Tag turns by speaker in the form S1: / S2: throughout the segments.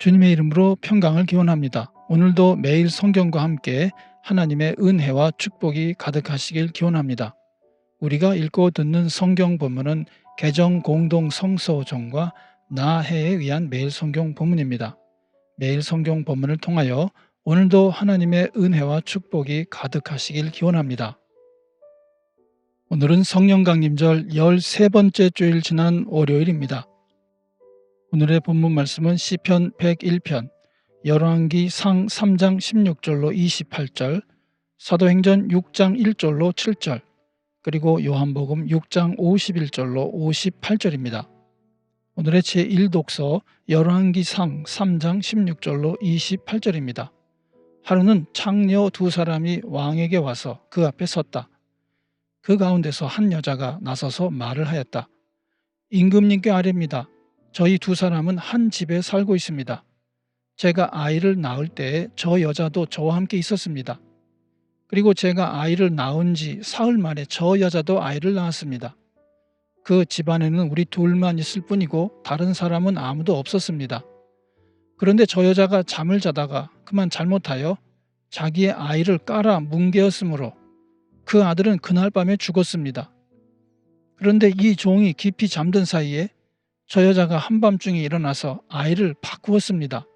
S1: 주님의 이름으로 평강을 기원합니다. 오늘도 매일 성경과 함께 하나님의 은혜와 축복이 가득하시길 기원합니다. 우리가 읽고 듣는 성경 본문은 개정 공동 성서정과 나해에 의한 매일 성경 본문입니다. 매일 성경 본문을 통하여 오늘도 하나님의 은혜와 축복이 가득하시길 기원합니다. 오늘은 성령 강림절 13번째 주일 지난 월요일입니다. 오늘의 본문 말씀은 시편 101편, 열왕기상 3장 16절로 28절, 사도행전 6장 1절로 7절, 그리고 요한복음 6장 51절로 58절입니다. 오늘의 제1독서 열왕기상 3장 16절로 28절입니다. 하루는 창녀 두 사람이 왕에게 와서 그 앞에 섰다. 그 가운데서 한 여자가 나서서 말을 하였다. 임금님께 아뢰입니다. 저희 두 사람은 한 집에 살고 있습니다. 제가 아이를 낳을 때에 저 여자도 저와 함께 있었습니다. 그리고 제가 아이를 낳은 지 사흘 만에 저 여자도 아이를 낳았습니다. 그 집안에는 우리 둘만 있을 뿐이고 다른 사람은 아무도 없었습니다. 그런데 저 여자가 잠을 자다가 그만 잘못하여 자기의 아이를 깔아 뭉개었으므로 그 아들은 그날 밤에 죽었습니다. 그런데 이 종이 깊이 잠든 사이에 저 여자가 한밤중에 일어나서 아이를 바꾸었습니다.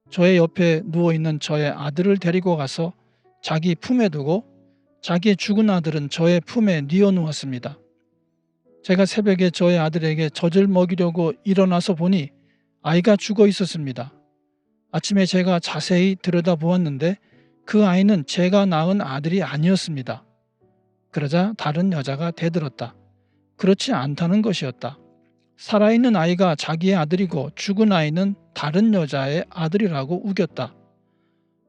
S1: 저의 옆에 누워있는 저의 아들을 데리고 가서 자기 품에 두고 자기의 죽은 아들은 저의 품에 뉘어누웠습니다. 제가 새벽에 저의 아들에게 젖을 먹이려고 일어나서 보니 아이가 죽어 있었습니다. 아침에 제가 자세히 들여다보았는데 그 아이는 제가 낳은 아들이 아니었습니다. 그러자 다른 여자가 대들었다. 그렇지 않다는 것이었다. 살아있는 아이가 자기의 아들이고 죽은 아이는 다른 여자의 아들이라고 우겼다.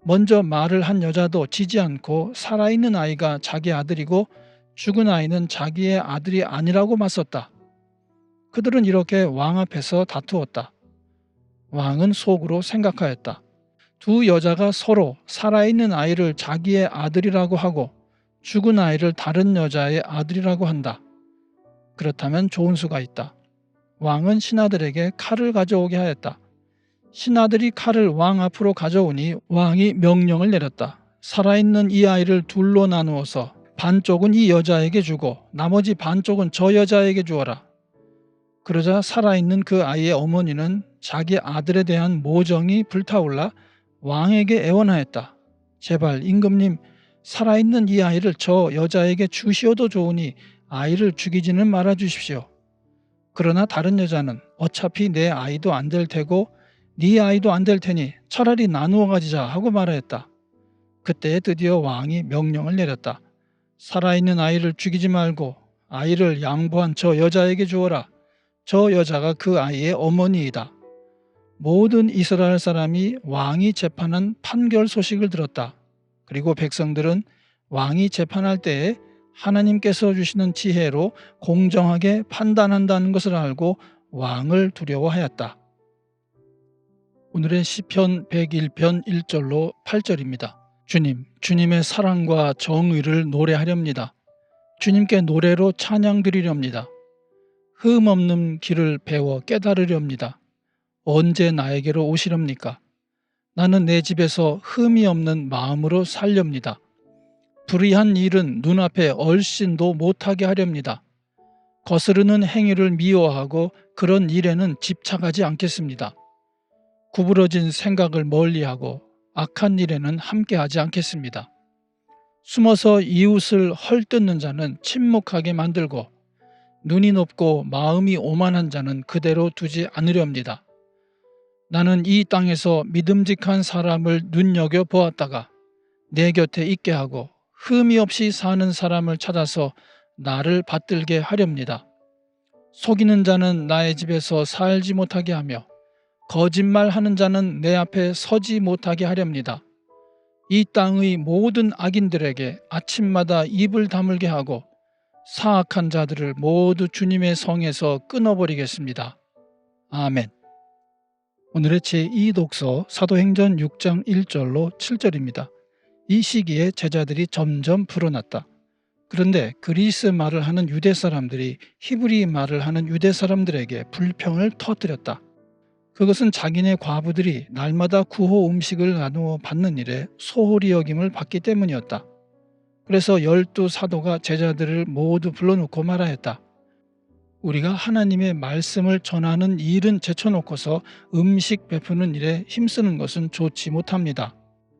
S1: 먼저 말을 한 여자도 지지 않고 살아있는 아이가 자기 아들이고 죽은 아이는 자기의 아들이 아니라고 맞섰다. 그들은 이렇게 왕 앞에서 다투었다. 왕은 속으로 생각하였다. 두 여자가 서로 살아있는 아이를 자기의 아들이라고 하고 죽은 아이를 다른 여자의 아들이라고 한다. 그렇다면 좋은 수가 있다. 왕은 신하들에게 칼을 가져오게 하였다. 신하들이 칼을 왕 앞으로 가져오니 왕이 명령을 내렸다. 살아있는 이 아이를 둘로 나누어서 반쪽은 이 여자에게 주고 나머지 반쪽은 저 여자에게 주어라. 그러자 살아있는 그 아이의 어머니는 자기 아들에 대한 모정이 불타올라 왕에게 애원하였다. 제발 임금님, 살아있는 이 아이를 저 여자에게 주시어도 좋으니 아이를 죽이지는 말아 주십시오. 그러나 다른 여자는 어차피 내 아이도 안 될 테고 네 아이도 안 될 테니 차라리 나누어 가지자 하고 말하였다. 그때 드디어 왕이 명령을 내렸다. 살아있는 아이를 죽이지 말고 아이를 양보한 저 여자에게 주어라. 저 여자가 그 아이의 어머니이다. 모든 이스라엘 사람이 왕이 재판한 판결 소식을 들었다. 그리고 백성들은 왕이 재판할 때에 하나님께서 주시는 지혜로 공정하게 판단한다는 것을 알고 왕을 두려워하였다. 오늘의 시편 101편 1절로 8절입니다. 주님, 주님의 사랑과 정의를 노래하렵니다. 주님께 노래로 찬양 드리렵니다. 흠 없는 길을 배워 깨달으렵니다. 언제 나에게로 오시렵니까? 나는 내 집에서 흠이 없는 마음으로 살렵니다. 불의한 일은 눈앞에 얼씬도 못하게 하렵니다. 거스르는 행위를 미워하고 그런 일에는 집착하지 않겠습니다. 구부러진 생각을 멀리하고 악한 일에는 함께하지 않겠습니다. 숨어서 이웃을 헐뜯는 자는 침묵하게 만들고 눈이 높고 마음이 오만한 자는 그대로 두지 않으렵니다. 나는 이 땅에서 믿음직한 사람을 눈여겨보았다가 내 곁에 있게 하고 흠이 없이 사는 사람을 찾아서 나를 받들게 하렵니다. 속이는 자는 나의 집에서 살지 못하게 하며 거짓말하는 자는 내 앞에 서지 못하게 하렵니다. 이 땅의 모든 악인들에게 아침마다 입을 다물게 하고 사악한 자들을 모두 주님의 성에서 끊어버리겠습니다. 아멘. 오늘의 제2독서 사도행전 6장 1절로 7절입니다. 이 시기에 제자들이 점점 불어났다. 그런데 그리스 말을 하는 유대 사람들이 히브리 말을 하는 유대 사람들에게 불평을 터뜨렸다. 그것은 자기네 과부들이 날마다 구호 음식을 나누어 받는 일에 소홀히 여김을 받기 때문이었다. 그래서 12 사도가 제자들을 모두 불러놓고 말하였다. 우리가 하나님의 말씀을 전하는 일은 제쳐놓고서 음식 베푸는 일에 힘쓰는 것은 좋지 못합니다.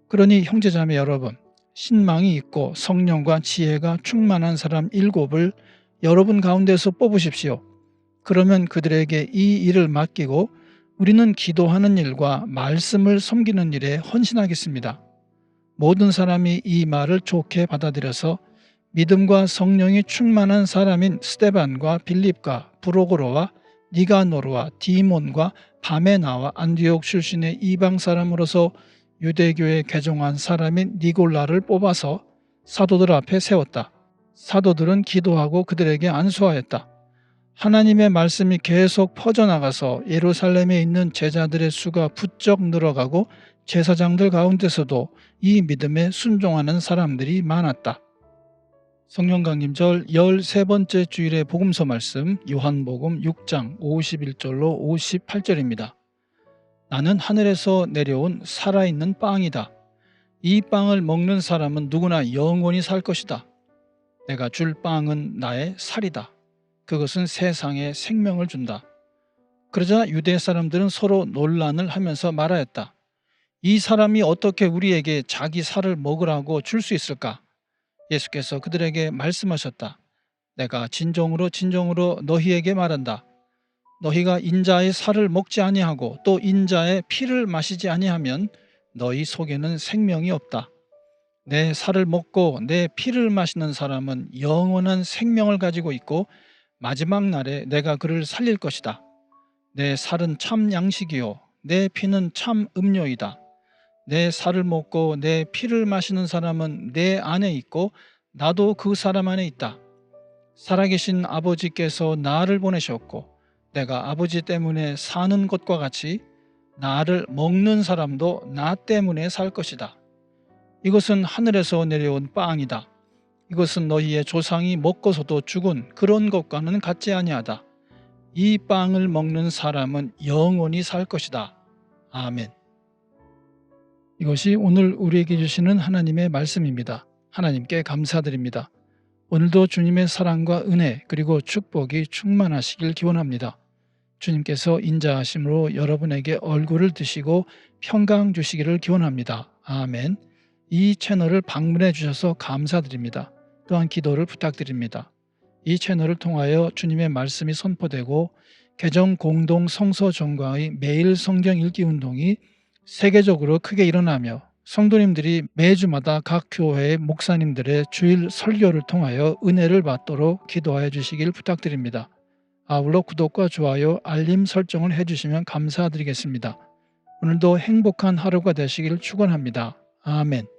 S1: 그러니 형제자매 여러분, 신망이 있고 성령과 지혜가 충만한 사람 7을 여러분 가운데서 뽑으십시오. 그러면 그들에게 이 일을 맡기고 우리는 기도하는 일과 말씀을 섬기는 일에 헌신하겠습니다. 모든 사람이 이 말을 좋게 받아들여서 믿음과 성령이 충만한 사람인 스데반과 빌립과 브로고로와 니가노르와 디몬과 바메나와 안디옥 출신의 이방 사람으로서 유대교에 개종한 사람인 니골라를 뽑아서 사도들 앞에 세웠다. 사도들은 기도하고 그들에게 안수하였다. 하나님의 말씀이 계속 퍼져나가서 예루살렘에 있는 제자들의 수가 부쩍 늘어가고 제사장들 가운데서도 이 믿음에 순종하는 사람들이 많았다. 성령 강림절 13번째 주일의 복음서 말씀 요한복음 6장 51절로 58절입니다. 나는 하늘에서 내려온 살아있는 빵이다. 이 빵을 먹는 사람은 누구나 영원히 살 것이다. 내가 줄 빵은 나의 살이다. 그것은 세상에 생명을 준다. 그러자 유대 사람들은 서로 논란을 하면서 말하였다. 이 사람이 어떻게 우리에게 자기 살을 먹으라고 줄 수 있을까? 예수께서 그들에게 말씀하셨다. 내가 진정으로 너희에게 말한다. 너희가 인자의 살을 먹지 아니하고 또 인자의 피를 마시지 아니하면 너희 속에는 생명이 없다. 내 살을 먹고 내 피를 마시는 사람은 영원한 생명을 가지고 있고 마지막 날에 내가 그를 살릴 것이다. 내 살은 참 양식이요 내 피는 참 음료이다. 내 살을 먹고 내 피를 마시는 사람은 내 안에 있고 나도 그 사람 안에 있다. 살아계신 아버지께서 나를 보내셨고 내가 아버지 때문에 사는 것과 같이 나를 먹는 사람도 나 때문에 살 것이다. 이것은 하늘에서 내려온 빵이다. 이것은 너희의 조상이 먹고서도 죽은 그런 것과는 같지 아니하다. 이 빵을 먹는 사람은 영원히 살 것이다. 아멘. 이것이 오늘 우리에게 주시는 하나님의 말씀입니다. 하나님께 감사드립니다. 오늘도 주님의 사랑과 은혜 그리고 축복이 충만하시길 기원합니다. 주님께서 인자하심으로 여러분에게 얼굴을 드시고 평강 주시기를 기원합니다. 아멘. 이 채널을 방문해 주셔서 감사드립니다. 또한 기도를 부탁드립니다. 이 채널을 통하여 주님의 말씀이 선포되고 개정 공동 성서 종과의 매일 성경 읽기 운동이 세계적으로 크게 일어나며 성도님들이 매주마다 각 교회의 목사님들의 주일 설교를 통하여 은혜를 받도록 기도하여 주시길 부탁드립니다. 아울러 구독과 좋아요, 알림 설정을 해주시면 감사드리겠습니다. 오늘도 행복한 하루가 되시길 축원합니다. 아멘.